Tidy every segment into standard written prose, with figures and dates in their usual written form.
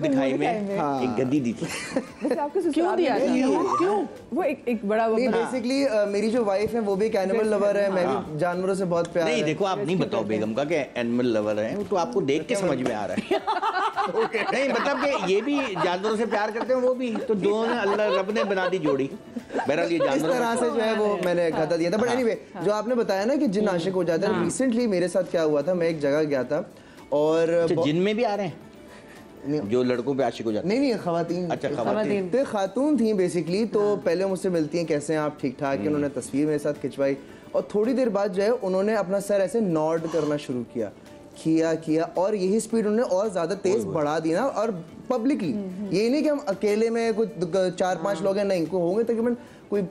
दिखाई में एक गद्दी दी थी। क्यों दिया? क्यों? वो एक बड़ा बेसिकली मेरी जो वाइफ है वो भी एक एनिमल लवर है, मैं भी जानवरों से बहुत प्यार नहीं देखो, आप नहीं बताओ बेगम का कि एनिमल लवर है, तो आपको देख के समझ में आ रहा है। नहीं मतलब कि ये भी जानवरों से प्यार करते हैं, वो भी, तो दोनों अल्लाह रब ने बना दी जोड़ी। बहरहाल ये इस तरह से जो है वो मैंने खाता दिया था। बट एनीवे, जो आपने बताया ना कि जिन आशिक हो जाते हैं, रिसेंटली मेरे साथ क्या हुआ था, मैं एक जगह गया था और जिन में भी आ रहे हैं जो लड़कों पे आशिक हो जाते हैं। नहीं खवातीन। अच्छा खवातीन, तो खातून थी बेसिकली। तो पहले मुझसे मिलती हैं, कैसे हैं आप, ठीक ठाक। उन्होंने तस्वीर मेरे साथ खिंचवाई और थोड़ी देर बाद जो है उन्होंने अपना सर ऐसे नॉड करना शुरू किया और यही स्पीड उन्होंने और ज्यादा तेज बढ़ा दी ना, और पब्लिकली। ये नहीं कि हम अकेले में कुछ 4-5 लोग हैं, नहीं, को होंगे तकरीबन कोई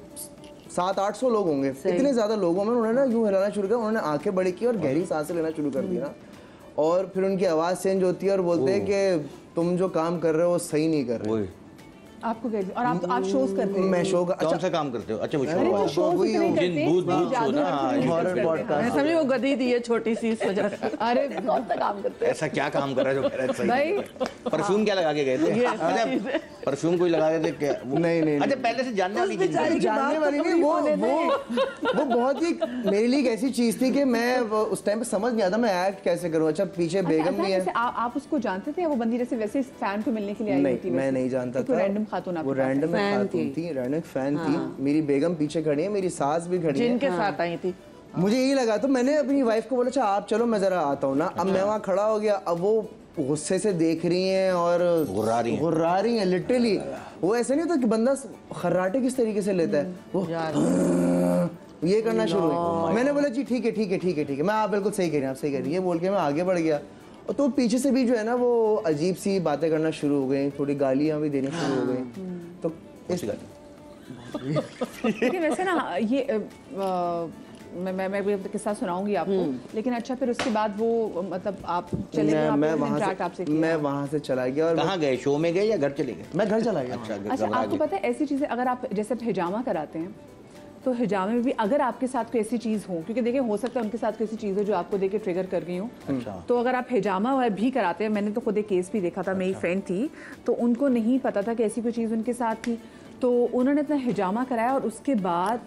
700-800 लोग होंगे। इतने ज्यादा लोगों में उन्होंने ना यूं हिलाना शुरू किया, उन्होंने आंखें बड़ी की और गहरी सांसें लेना शुरू कर दी ना, और फिर उनकी आवाज़ चेंज होती है और बोलते हैं कि तुम जो काम कर रहे हो वो सही नहीं कर रहे। आपको कैसे? और आप शोज करते हैं? मैं शो का कौन सा काम करते हो? अच्छा वो शो मैं समझी वो गद्दी दी है छोटी सी इस वजह से। अरे कौन सा काम करते हैं? ऐसा क्या काम कर रहा है जो कह रहा है भाई? परफ्यूम क्या लगा के गए थे? अच्छा परफ्यूम कोई लगा के थे क्या? नहीं। अच्छा पहले से जानने वाली चीज, जानने वाली नहीं, वो बहुत ही मेरे लिए एक ऐसी चीज थी कि मैं उस टाइम पे समझ नहीं आता मैं एक्ट कैसे करूं। अच्छा पीछे बेगम भी है। आप उसको जानते थे? वो बंदी जैसे वैसे फैन को मिलने के लिए आई थी? मैं नहीं जानता था। रैंडम खातून, वो रैंडम खातून थी, रैंडम फैन थी। मेरी बेगम पीछे खड़ी है, मेरी सास भी खड़ी है, जिनके साथ आई थी। मुझे यही लगा, तो मैंने अपनी वाइफ को बोला अच्छा आप चलो मैं जरा आता हूँ ना। अब मैं वहाँ खड़ा हो गया, अब वो गुस्से से देख रही हैं और गुर्रा रही हैं लिटरली। वो ऐसे नहीं होता कि बंदा खर्राटे किस तरीके से लेता है, वो ये करना शुरू हुई। मैंने बोला जी ठीक है, मैं आप बिल्कुल सही कह रही हैं, आप सही कह रही हैं, ये बोल के मैं आगे बढ़ गया। और तो पीछे से भी जो है ना वो अजीब सी बातें करना शुरू हो गई, थोड़ी गालियाँ भी देनी शुरू हो गई। तो इस लेकिन वैसे ना ये मैं भी किस्सा सुनाऊंगी आपको, लेकिन अच्छा फिर उसके बाद वो मतलब आप चले गए? मैं वहाँ से चला गया। और कहाँ गए? शो में गए या घर चले गए? मैं घर चला गया। अच्छा आपको पता है ऐसी चीजें अगर आप जैसे हिजामा कराते हैं तो हिजामे में भी अगर आपके साथ कोई ऐसी चीज़ हो, क्योंकि देखिए हो सकता है उनके साथ कोई ऐसी चीज़ हो जो आपको देख के ट्रिगर कर गई हो, तो अगर आप हिजामा भी कराते हैं, मैंने तो खुद एक केस भी देखा था, मेरी फ्रेंड थी तो उनको नहीं पता था कि ऐसी कोई चीज़ उनके साथ थी, तो उन्होंने अपना हिजामा कराया और उसके बाद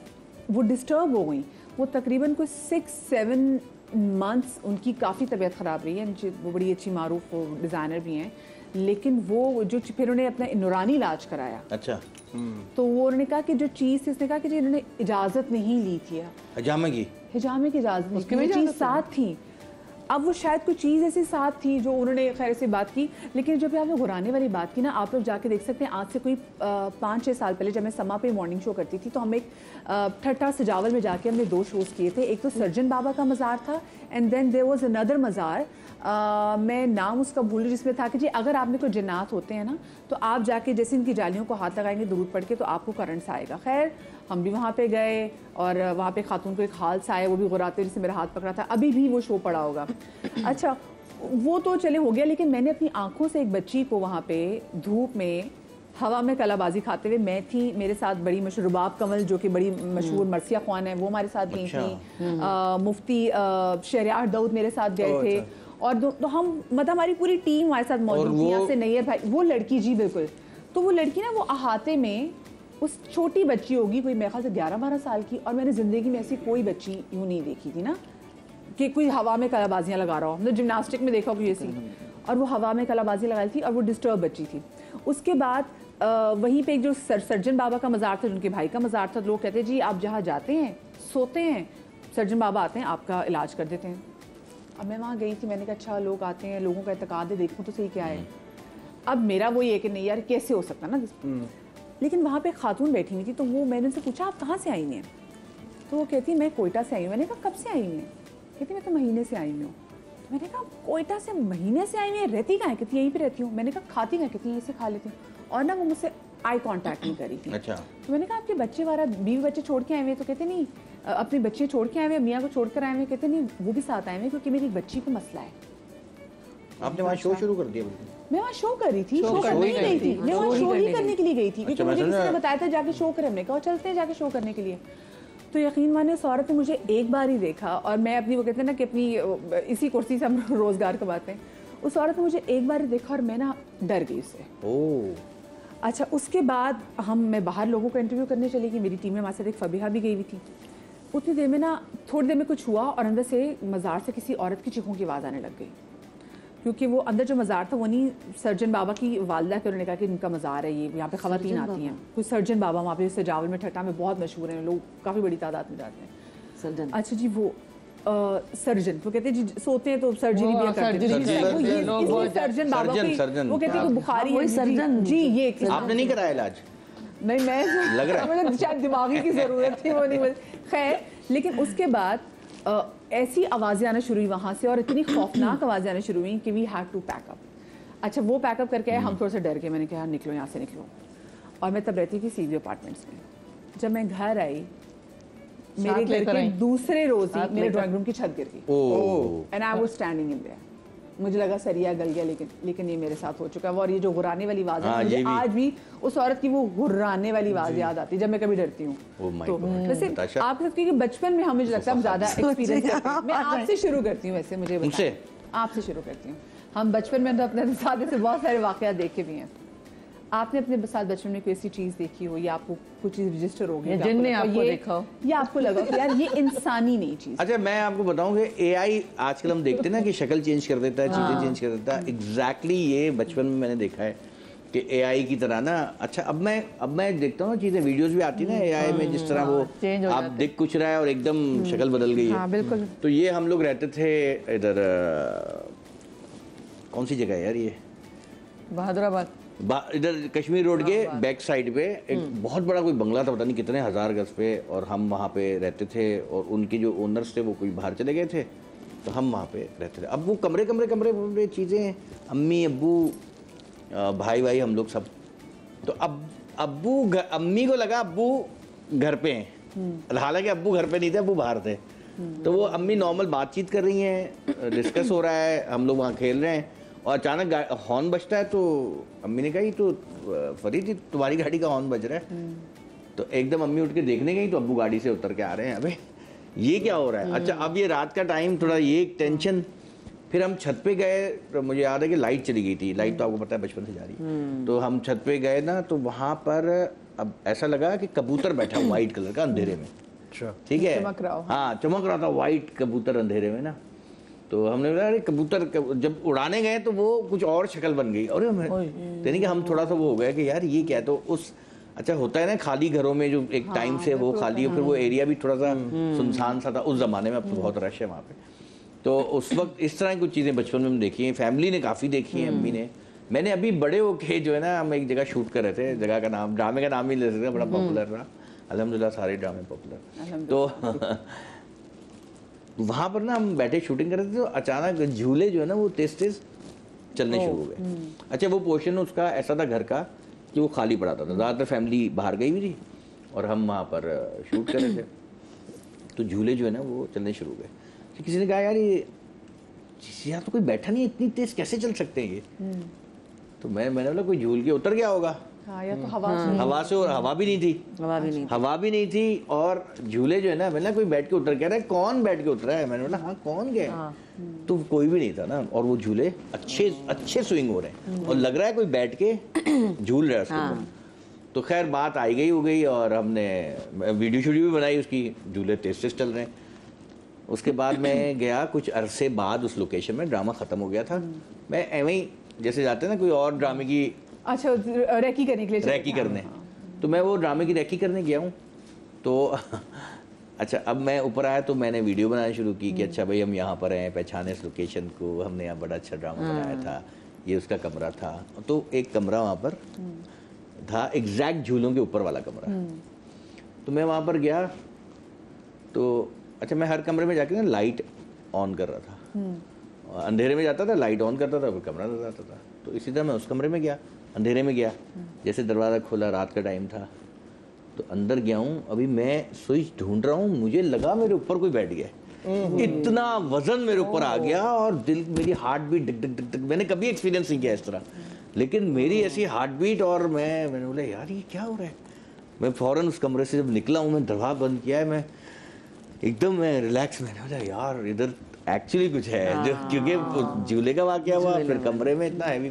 वो डिस्टर्ब हो गई। वो तकरीबन कोई 6-7 मंथ्स उनकी काफ़ी तबीयत ख़राब रही है। वो बड़ी अच्छी मारूफ डिज़ाइनर भी हैं, लेकिन वो जो फिर उन्हें अपना नूरानी इलाज कराया। अच्छा। तो वो उन्होंने कहा कि जो चीज़ थी, उसने कहा कि जी इन्होंने इजाज़त नहीं ली थी हिजामे की इजाज़त नहीं, चीज़ साथ थी। अब वो शायद कोई चीज़ ऐसी साथ थी जो उन्होंने खैर से बात की, लेकिन जब आपने गुराने वाली बात की ना, आप लोग जाके देख सकते हैं आज से कोई 5-6 साल पहले जब मैं समा पे मॉर्निंग शो करती थी तो हम एक ठट्टा सजावल में जाके हमने 2 शोज़ किए थे। एक तो सर्जन बाबा का मज़ार था and then there was another मज़ार, मैं नाम उसका भूल, जिसमें था कि जी अगर आप में कोई जिन्नात होते हैं ना तो आप जाके जैसे इनकी जालियों को हाथ लगाएंगे दूर पड़ के तो आपको करंट आएगा। खैर हम भी वहाँ पे गए और वहाँ पे खातून को एक हाल आया, वो भी गुराते जिससे मेरा हाथ पकड़ा था, अभी भी वो शो पड़ा होगा। अच्छा वो तो चले हो गया, लेकिन मैंने अपनी आंखों से एक बच्ची को वहाँ पे धूप में हवा में कलाबाजी खाते हुए, मैं थी, मेरे साथ बड़ी मशहूर रुबाब कमल जो कि बड़ी मशहूर मरसिया ख्वान है, वो हमारे साथ गई थी, मुफ्ती शहरियार दाऊद मेरे साथ गए थे, और तो हम मतलब हमारी पूरी टीम हमारे साथ मौजूद थी। यहाँ से नैयर भाई, वो लड़की जी बिल्कुल, तो वो लड़की ना वो अहाते में उस छोटी बच्ची होगी कोई मेरे ख्याल से 11-12 साल की, और मैंने ज़िंदगी में ऐसी कोई बच्ची यूँ नहीं देखी थी ना कि कोई हवा में कलाबाजियाँ लगा रहा हो, मतलब जिम्नास्टिक में देखा कोई ऐसी, और वो हवा में कलाबाजी लगाई थी और वो डिस्टर्ब बच्ची थी। उसके बाद वहीं पे एक जो सर्जन बाबा का मज़ार था, उनके भाई का मज़ार था, लोग कहते हैं जी आप जहाँ जाते हैं सोते हैं, सर्जन बाबा आते हैं आपका इलाज कर देते हैं। अब मैं वहाँ गई थी, मैंने कहा अच्छा लोग आते हैं, लोगों का एतकाद है, देखूँ तो सही क्या है। अब मेरा वो ये कि नहीं यार कैसे हो सकता ना, लेकिन वहाँ पे खातून बैठी हुई थी, तो वो मैंने उनसे पूछा आप कहाँ से आई हैं, तो वो कहती मैं कोयटा से आई हूँ। मैंने कहा कब से आई हुई हैं? कहती मैं तो महीने से आई हूँ। तो मैंने कहा कोयटा से महीने से आई हुई है, रहती कहाँ है? कहती यहीं पे रहती हूँ। मैंने कहा खाती कहाँ? कहती यहीं से खा लेती हूँ। और ना वो मुझसे आई कांटेक्ट नहीं करी थी। अच्छा। तो मैंने कहा आपके बच्चे वाला बीवी बच्चे छोड़ के आए हुए? तो कहते नहीं अपने बच्चे छोड़ के आए हुए, मियाँ को छोड़ कर आए हुए। कहते नहीं वो भी साथ आए हुए क्योंकि मेरी बच्ची को मसला है। आपने वहाँ शो शुरू कर दिया? मैं वहाँ शो कर रही थी, शो करने ही गई थी, मैं वहाँ शो ही करने के लिए गई थी, क्योंकि मुझे किसी ने बताया था जाके शो करें। हमने कहा चलते हैं जाके शो करने के लिए। तो यकीन माने उस औरत ने मुझे एक बार ही देखा, और मैं अपनी वो कहते हैं ना कि अपनी इसी कुर्सी से हम रोज़गार कमाते हैं, उस औरत ने मुझे एक बार देखा और मैं ना डर गई उससे। ओह अच्छा, उसके बाद मैं बाहर लोगों को इंटरव्यू करने चली गई, मेरी टीम में हमारे साथ एक फबीहा भी गई हुई थी। उतनी देर में ना, थोड़ी देर में कुछ हुआ और अंदर से मज़ार से किसी औरत की चीखों की आवाज़ आने लग गई, क्योंकि वो अंदर जो मज़ार था वो नहीं सर्जन बाबा की वालदा के, उन्होंने कहा कि इनका मज़ार है, ये यहाँ पे ख़वातीन आती हैं, कुछ सर्जन बाबा वहाँ पे सजावल में ठट्टा में बहुत मशहूर हैं, लोग काफ़ी बड़ी तादाद में जाते हैं। सर्जन, अच्छा जी, वो सर्जन, वो कहते हैं जी सोते हैं तो सर्जरी भी करते हैं, सर्जन बाबा की, वो कहते हैं कि बुखारी है सर्जन जी, ये आपने नहीं कराया इलाज? नहीं, मैं लग रहा है मुझे शायद दिमागी की ज़रूरत थी, वो नहीं, खैर। लेकिन उसके बाद ऐसी आवाज़ें आना शुरू हुई वहाँ से, और इतनी खौफनाक आवाज़ें आना शुरू हुई कि वी हैड टू पैकअप। अच्छा, वो पैकअप करके आए, हम थोड़ा सा डर गए, मैंने कहा निकलो यहाँ से निकलो। और मैं तब रहती थी सीवी अपार्टमेंट्स में। जब मैं घर आई, मेरे घर के दूसरे रोज ही मेरे ड्राइंग रूम की छत गिर गई, and I was standing in their. मुझे लगा सरिया गल गया, लेकिन ये मेरे साथ हो चुका है। और ये जो गुर्राने वाली आवाज़ है, मुझे आज भी उस औरत की वो गुर्राने वाली आवाज़ याद आती है जब मैं कभी डरती हूँ। तो वैसे आप सकती है कि बचपन में हमें लगता है हम ज़्यादा एक्सपीरियंस करते हैं। मैं आपसे शुरू करती हूँ, वैसे मुझे बताएं, आपसे शुरू करती हूँ। हम बचपन में तो अपने साथ ऐसे बहुत सारे वाक़यात देखे भी हैं। आपने अपने साथ बचपन में कोई ऐसी चीज़ देखी हो, या आपको कुछ चीज़ रजिस्टर हो गई जिनने आपको देखा हो, या आपको लगा कि यार ये इंसानी नहीं चीज़? अच्छा, मैं आपको बताऊं कि एआई आजकल हम देखते हैं ना कि शक्ल चेंज कर देता है, चीज़ें चेंज कर देता है। एग्जैक्टली ये बचपन में मैंने देखा है कि एआई की तरह ना। अच्छा, अब मैं देखता हूँ चीज़ें, वीडियोस भी आती है ना एआई में, जिस तरह वो आप दिख कुछ रहा है और एकदम शक्ल बदल गई है। बिल्कुल। तो ये हम लोग रहते थे इधर, कौन सी जगह है यार ये, बहादुराबाद, इधर कश्मीर रोड के बैक साइड पे एक बहुत बड़ा कोई बंगला था, पता नहीं कितने हज़ार गज पे, और हम वहाँ पे रहते थे। और उनके जो ओनर्स थे वो कोई बाहर चले गए थे, तो हम वहाँ पे रहते थे। अब वो कमरे चीज़ें, अम्मी अब्बू भाई हम लोग सब। तो अब अम्मी को लगा अब्बू घर पे हैं, हालांकि अब्बू घर पे नहीं थे, अब्बू बाहर थे। तो वो अम्मी नॉर्मल बातचीत कर रही हैं, डिस्कस हो रहा है, हम लोग वहाँ खेल रहे हैं, और अचानक हॉर्न बजता है। तो अम्मी ने कहा ये तो फरीद, तुम्हारी गाड़ी का हॉर्न बज रहा है। तो एकदम अम्मी उठ के देखने गई, तो अब्बू गाड़ी से उतर के आ रहे हैं, अबे ये क्या हो रहा है। अच्छा, अब ये रात का टाइम, थोड़ा ये टेंशन। फिर हम छत पे गए, तो मुझे याद है कि लाइट चली गई थी, लाइट तो आपको पता है बचपन से जा रही है। तो हम छत पे गए ना, तो वहाँ पर अब ऐसा लगा कि कबूतर बैठा व्हाइट कलर का अंधेरे में, ठीक है, हाँ चमक रहा था व्हाइट कबूतर अंधेरे में ना। तो हमने बोला अरे कबूतर, जब उड़ाने गए तो वो कुछ और शक्ल बन गई, और यानी कि हम थोड़ा सा वो हो गया कि यार ये क्या है। तो उस, अच्छा होता है ना खाली घरों में जो एक टाइम से वो खाली, फिर वो एरिया भी थोड़ा सा सुनसान सा था उस जमाने में, अब तो बहुत रश है वहाँ पे। तो उस वक्त इस तरह की कुछ चीज़ें बचपन में देखी हैं, फैमिली ने काफ़ी देखी हैं, अम्मी ने। मैंने अभी बड़े होके जो है ना, हम एक जगह शूट कर रहे थे, जगह का नाम, ड्रामे का नाम ही ले सकते हैं, बड़ा पॉपुलर रहा अल्हम्दुलिल्लाह, सारे ड्रामे पॉपुलर। तो वहाँ पर ना हम बैठे शूटिंग कर रहे थे, तो अचानक झूले जो है ना वो तेज चलने शुरू हो गए। अच्छा, वो पोर्शन उसका ऐसा था घर का कि वो खाली पड़ा था, ज़्यादातर फैमिली बाहर गई हुई थी और हम वहाँ पर शूट कर रहे थे। तो झूले जो है ना वो चलने शुरू हो गए। तो किसी ने कहा यार ये यहाँ तो कोई बैठा नहीं, इतनी तेज कैसे चल सकते हैं ये। तो मैंने बोला कोई झूल के उतर गया होगा। हाँ, या तो हवा से, और हवा भी नहीं थी, और झूले जो है ना, मैंने कोई बैठ के उतर, कह रहा है कौन बैठ के उतरा है। मैंने बोला हाँ कौन गया। तो कोई भी नहीं था ना, और वो झूले अच्छे स्विंग हो रहे हैं, और लग रहा है कोई बैठ के झूल रहा है उसके। तो खैर बात आई गई हो गई, और हमने वीडियो भी बनाई उसकी, झूले तेज चल रहे हैं। उसके बाद मैं गया कुछ अरसे बाद उस लोकेशन में, ड्रामा ख़त्म हो गया था। मैं एवं ही जैसे जाते हैं ना कोई और ड्रामे की, अच्छा रैकी करने के लिए, रैकी करने, तो मैं वो ड्रामे की रैकी करने गया हूँ। तो अच्छा, अब मैं ऊपर आया तो मैंने वीडियो बनाना शुरू की कि अच्छा भाई हम यहाँ पर हैं, पहचाने इस लोकेशन को, हमने यहाँ बड़ा अच्छा ड्रामा बनाया था, ये उसका कमरा था। तो एक कमरा वहाँ पर था, एग्जैक्ट झूलों के ऊपर वाला कमरा। तो मैं वहाँ पर गया, तो अच्छा मैं हर कमरे में जाके ना लाइट ऑन कर रहा था, अंधेरे में जाता था लाइट ऑन करता था, फिर कमरा नजर आता था। तो इसी तरह मैं उस कमरे में गया, अंधेरे में गया, जैसे दरवाज़ा खोला, रात का टाइम था, तो अंदर गया हूँ। अभी मैं स्विच ढूंढ रहा हूँ, मुझे लगा मेरे ऊपर कोई बैठ गया, इतना वजन मेरे ऊपर आ गया, और दिल, मेरी हार्ट बीट डिक डिक डिक डिक, मैंने कभी एक्सपीरियंस नहीं किया इस तरह, लेकिन मेरी ऐसी हार्ट बीट। और मैंने बोला यार ये क्या हो रहा है। मैं फ़ौरन उस कमरे से जब निकला हूँ, मैं दरवाज़ा बंद किया है, मैं एकदम मैं रिलैक्स, मैंने बोला यार इधर एक्चुअली कुछ है जो, क्योंकि झूले का वाकया हुआ, फिर कमरे में इतना हैवी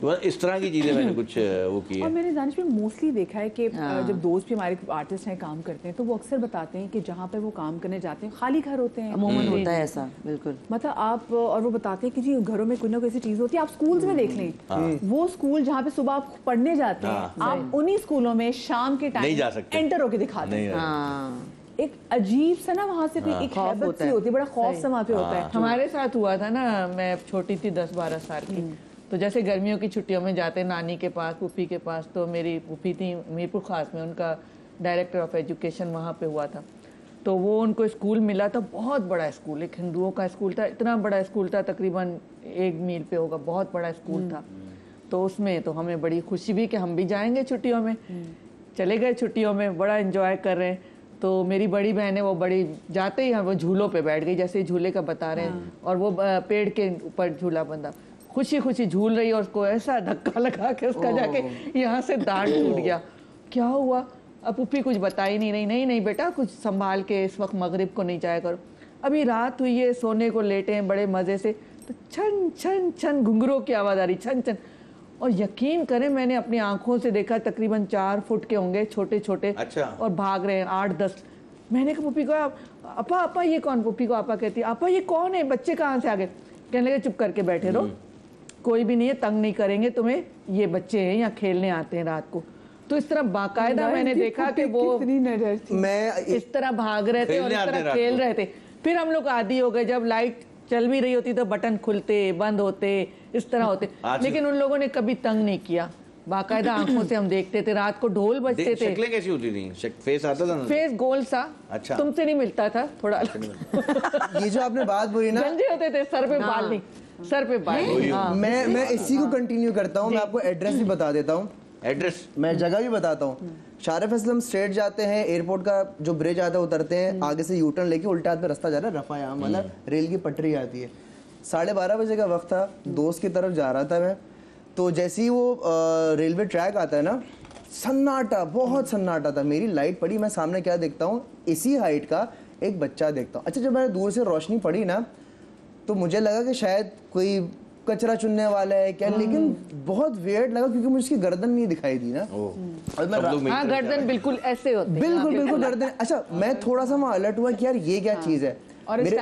तो इस तरह की चीजें मैंने कुछ वो की और है। मैंने दानिश में मोस्टली देखा है कि जब दोस्त भी हमारे आर्टिस्ट हैं काम करते हैं तो वो अक्सर बताते हैं कि जहाँ पर वो काम करने जाते हैं खाली घर होते हैं, अमूमन होता है ऐसा, बिल्कुल। मतलब आप और वो बताते हैं कि जी घरों में कोई ना कोई ऐसी चीज होती है। आप स्कूल्स में देख लें, वो स्कूल जहाँ पे सुबह आप पढ़ने जाते हैं, आप उन्हीं स्कूलों में शाम के नहीं जा टाइम सकते, एंटर होके दिखाते हैं। हाँ, एक अजीब सा ना वहाँ से कोई एक खौफ हैबत होता सी है। होती है, बड़ा खौफ सा वहाँ पे होता है। हमारे साथ हुआ था ना, मैं छोटी थी 10-12 साल की, तो जैसे गर्मियों की छुट्टियों में जाते नानी के पास, पुप्पी के पास, तो मेरी पुप्पी थी मीरपुर खास में, उनका डायरेक्टर ऑफ एजुकेशन वहाँ पे हुआ था। तो वो उनको स्कूल मिला था, बहुत बड़ा स्कूल, एक हिंदुओं का स्कूल था, इतना बड़ा स्कूल था, तकरीबन 1 मील पे होगा, बहुत बड़ा स्कूल था। तो उसमें तो हमें बड़ी खुशी भी कि हम भी जाएंगे छुट्टियों में। चले गए छुट्टियों में, बड़ा एंजॉय कर रहे हैं। तो मेरी बड़ी बहन है, वो बड़ी जाते ही वो झूलों पे बैठ गई, जैसे झूले का बता रहे हैं, और वो पेड़ के ऊपर झूला बंधा, खुशी खुशी झूल रही है, और उसको ऐसा धक्का लगा के उसका जाके यहाँ से दांत टूट गया। क्या हुआ? अब पुप्पी कुछ बता ही नहीं रही, नहीं नहीं बेटा कुछ संभाल के, इस वक्त मगरिब को नहीं जाया करो, अभी रात हुई है, सोने को लेटे हैं बड़े मजे से, तो छन छन छन घुंघरों की आवाज आ रही, छन छन। और यकीन करें मैंने अपनी आंखों से देखा, तकरीबन 4 फुट के होंगे, छोटे छोटे, अच्छा। और भाग रहे हैं 8-10। मैंने कहा पुप्पी को, अपा अपा ये कौन? पुप्पी को आपा कहती है, अपा ये कौन है, बच्चे कहाँ से आ गए? कहने लगे चुप करके बैठे रहो, कोई भी नहीं है, तंग नहीं करेंगे तुम्हें, ये बच्चे हैं यहाँ खेलने आते हैं रात को। तो इस तरह बाकायदा मैंने देखा कि वो मैं इस तरह भाग रहे थे और इस तरह खेल रहे थे। फिर हम लोग आदी हो गए, जब लाइट चल भी रही होती तो बटन खुलते बंद होते, इस तरह होते, लेकिन उन लोगों ने कभी तंग नहीं किया, बाकायदा आंखों से हम देखते थे, रात को ढोल बजते थे। शक्लें कैसी होती थी? फेस आता था ना? फेस गोल सा, अच्छा। तुमसे नहीं मिलता था, थोड़ा ये जो आपने बात बोली ना, गंजे होते थे, सर पे बाल नहीं, सर पे बाल नहीं। हाँ। मैं इसी को कंटिन्यू करता हूँ, मैं आपको एड्रेस भी बता देता हूँ, एड्रेस मैं जगह भी बताता हूँ। शारिफ असलम स्ट्रेट जाते हैं, एयरपोर्ट का जो ब्रिज आता है उतरते हैं, आगे से यू टर्न लेके उल्टे हाथ में रास्ता जा रहा है, रफायाम वाला रेल की पटरी आती है। 12:30 बजे का वक्त था, दोस्त की तरफ जा रहा था मैं, तो जैसे ही वो रेलवे ट्रैक आता है ना, सन्नाटा, बहुत सन्नाटा था। मेरी लाइट पड़ी, मैं सामने क्या देखता हूँ, इसी हाइट का एक बच्चा देखता हूँ। अच्छा, जब मैंने दूर से रोशनी पड़ी ना, तो मुझे लगा कि शायद कोई कचरा चुनने वाला है क्या, लेकिन बहुत वियर्ड लगा क्योंकि मुझे उसकी गर्दन नहीं दिखाई दी ना। और मैं हाँ, गर्दन बिल्कुल ऐसे होती है, बिल्कुल गर्दन। अच्छा, मैं थोड़ा सा वहाँ अलर्ट हुआ कि यार ये क्या चीज़ है। और इस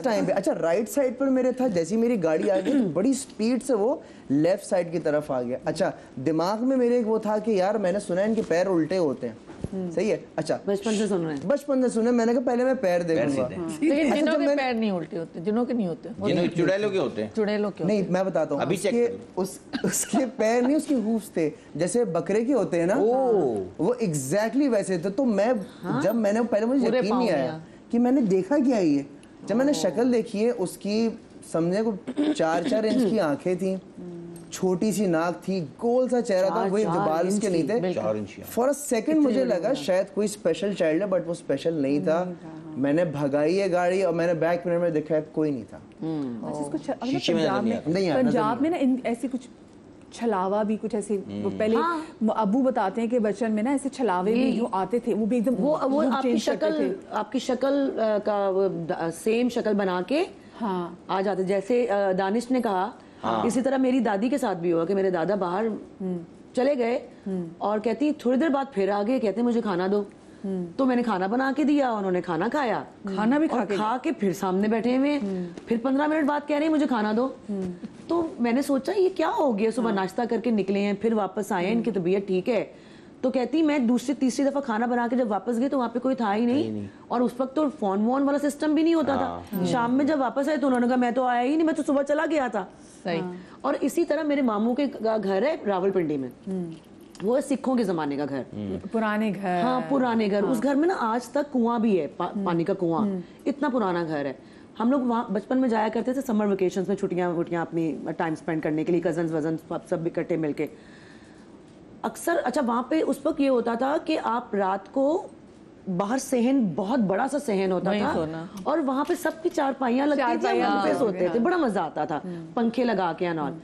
टाइम पे अच्छा, राइट साइड पर मेरे था, जैसी मेरी गाड़ी आ गई तो बड़ी स्पीड से वो लेफ्ट साइड की तरफ आ गया। अच्छा, दिमाग में मेरे एक वो था कि यार मैंने सुना है इनके पैर उल्टे होते हैं, सही है। अच्छा, बचपन से सुन रहे हैं, बचपन से सुने, मैंने कहा पहले मैं पैर देखूंगा। लेकिन जिनों के पैर नहीं उल्टे होते, जिनों के नहीं होते, चुड़ैलों के होते हैं। चुड़ैलों के नहीं, मैं बताता हूँ, अभी उसके पैर नहीं, उसके हूफ्स थे जैसे बकरे के होते हैं ना, वो एग्जैक्टली वैसे थे। तो मैं जब मैंने पहले, मुझे यकीन नहीं आया कि मैंने देखा क्या ये। जब मैंने शक्ल देखी है उसकी, समझे को 4-4 इंच की आंखें थी, छोटी सी नाक थी, गोल सा चेहरा था, वही बाल उसके नहीं थे। 4 इंच। फॉर अ सेकंड मुझे लगा शायद कोई स्पेशल चाइल्ड है, बट वो स्पेशल नहीं था। मैंने भगाई है गाड़ी और मैंने बैक मिरर में देखा कोई नहीं था। पंजाब में ना ऐसी कुछ छलावा भी कुछ ऐसे पहले अबू बताते हैं कि बचपन में ना ऐसे छलावे भी जो आते थे, वो भी एकदम वो आपकी शक्ल का सेम शक्ल बना के आ जाते। जैसे दानिश ने कहा, इसी तरह मेरी दादी के साथ भी हुआ कि मेरे दादा बाहर चले गए और कहती थोड़ी देर बाद फिर आ गए, कहते मुझे खाना दो। तो मैंने खाना बना के दिया, उन्होंने खाना खाया, खाना भी खा के फिर सामने बैठे हुए, फिर 15 मिनट बाद कह रहे हैं मुझे खाना दो। तो मैंने सोचा ये क्या हो गया, सुबह नाश्ता करके निकले हैं, फिर वापस आए, इनकी तबीयत ठीक है। तो कहती मैं दूसरी तीसरी दफा खाना बना के जब वापस गई तो वहाँ पे कोई था ही नहीं, और उस वक्त तो फोन वोन वाला सिस्टम भी नहीं होता था। शाम में जब वापस आए तो उन्होंने कहा मैं तो आया ही नहीं, मैं तो सुबह चला गया था। सही। और इसी तरह मेरे मामू के घर है रावलपिंडी में, वो सिखों के जमाने का घर, पुराने घर। हाँ, पुराने घर। उस घर में ना आज तक कुआं भी है, पानी का कुआं, इतना पुराना घर है। हम लोग वहाँ बचपन में जाया करते थे समर वेकेशंस में, छुट्टियां अपनी टाइम स्पेंड करने के लिए, कजन्स वजन सब इकट्ठे मिलके अक्सर। अच्छा, वहाँ पे उस वक्त ये होता था कि आप रात को बाहर सहन, बहुत बड़ा सा सहन होता था, और वहाँ पे सबकी चारपाइयाँ लगती थी, वहाँ पे सोते थे, बड़ा मजा आता था, पंखे लगा के अनॉल।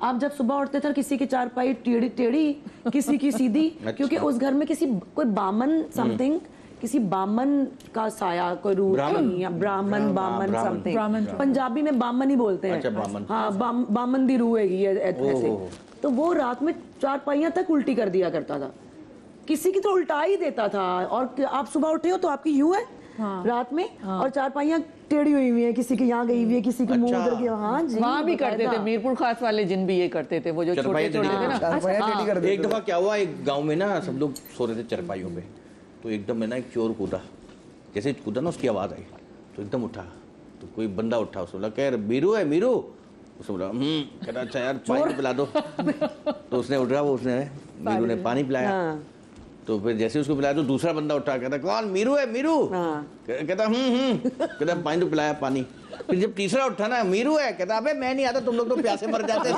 आप जब सुबह उठते थे, किसी की चारपाई टेढ़ी, किसी की सीधी, क्योंकि उस घर में कोई बामन समथिंग किसी बामन का साया कोई रूप या ब्राह्मण बामन समथिंग, पंजाबी में बामन ही बोलते हैं। अच्छा, बामन। हाँ, बामन दी रूह हैगी है ऐसे। तो वो रात में चारपाइयां तक उल्टी कर दिया करता था, किसी की तो उल्टा ही देता था। और आप सुबह उठे हो तो आपकी यूं है रात में, और चारपाइयां टेढ़ी हुई है, किसी की यहाँ गई हुई है, किसी की मुंह उधर गया। हाँ जी, वहाँ भी करते थे, मीरपुर खास वाले जिन भी ये करते थे, वो जो छोटे छोटे थे ना। चारपाइयाँ टेढ़ी कर देते एक दफा क्या हुआ, एक गांव में ना सब लोग सो रहे थे चरपाइयों पे, तो एकदम में ना एक चोर कूदा, जैसे कूदा ना उसकी आवाज़ आई तो एकदम उठा, तो कोई बंदा उठा, उसने बोला कह मीरू है मीरू, उसने बोला कहता अच्छा यार पानी पिला दो। तो उसने उठा, वो उसने मीरू ने पानी पिलाया। तो फिर जैसे उसको पिलाया तो दूसरा बंदा उठा, कहता कौन, मीरू है मीरू, कहता कहता पानी तो पिलाया पानी। फिर जब तीसरा उठा ना, मीरू है, कहता अबे मैं नहीं आता, तुम लोग तो प्यासे मर जाते।